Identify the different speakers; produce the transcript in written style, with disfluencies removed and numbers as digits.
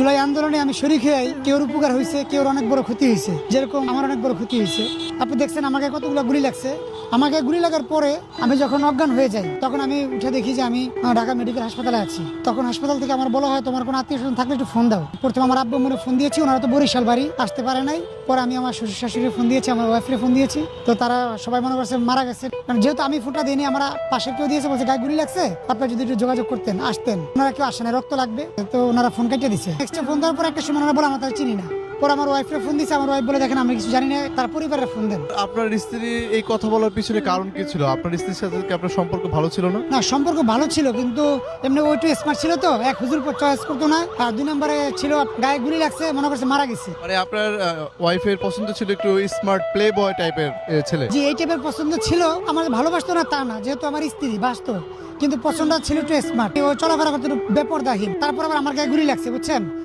Speaker 1: জুলাই আন্দোলনে আমি শরীক হয়ে কেউর উপকার হয়েছে, কেউর অনেক বড় ক্ষতি হয়েছে। যেরকম আমার অনেক বড় ক্ষতি হয়েছে, আপনি দেখছেন আমাকে কতগুলো গুলি লাগছে। আমাকে গুলি লাগার পরে আমি যখন অজ্ঞান হয়ে যাই, তখন আমি উঠে দেখি যে আমি ঢাকা মেডিকেল হাসপাতালে আছি। তখন হাসপাতাল থেকে আমার বলা হয়, তোমার কোনো আত্মীয় স্বজন থাকলে একটু ফোন দাও। প্রথমে আমার আব্বু আম্মুরে ফোন দিয়েছি, ওনারা তো বরিশাল বাড়ি, আসতে পারে নাই। পরে আমি আমার শ্বশুর শাশুড়ি ফোন দিয়েছি, আমার ওয়াইফরে ফোন দিয়েছি। তো তারা সবাই মনে করছে মারা গেছে, কারণ যেহেতু আমি ফোনটা দিইনি, আমার পাশে কেউ দিয়েছে, বলছে গায়ে গুলি লাগছে, আপনারা যদি একটু যোগাযোগ করতেন আসতেন। ওনারা কেউ আসে না, রক্ত লাগবে। তো ওনারা ফোন কেটে দিচ্ছে। নেক্সট ফোন দেওয়ার পর একটা সময় ওনারা বলে আমরা তারা চিনি না। পরে আমার ওয়াইফরে ফোন দিয়েছে, আমার ওয়াইফ বলে দেখেন আমি কিছু জানি না, তার পরিবারের ফোন দেন।
Speaker 2: আপনার স্ত্রী এই কথা বলার পিছনে কারণ কি ছিল? আপনার স্ত্রীর সাথে কি আপনার সম্পর্ক ভালো ছিল না?
Speaker 1: না, সম্পর্ক ভালো ছিল, কিন্তু এমনি ওইটু স্মার্ট ছিল তো, এক হুজুর পর চয়েস করতো না। আর 2 নম্বরে ছিল গায়ে গুলি লাগছে, মনে করছে মারা গেছে।
Speaker 2: মানে আপনার ওয়াইফের পছন্দ ছিল একটু স্মার্ট প্লে বয় টাইপের ছেলে।
Speaker 1: যে এই টাইপের পছন্দ ছিল, আমার ভালোবাসতো না তা না, যেহেতু আমার স্ত্রী বাসতো, কিন্তু পছন্দ ছিল একটু স্মার্ট। ও চলাফেরা করতে একটু বেপরদাহীন। তারপর আবার আমার গায়ে গুলি লাগছে, বুঝছেন।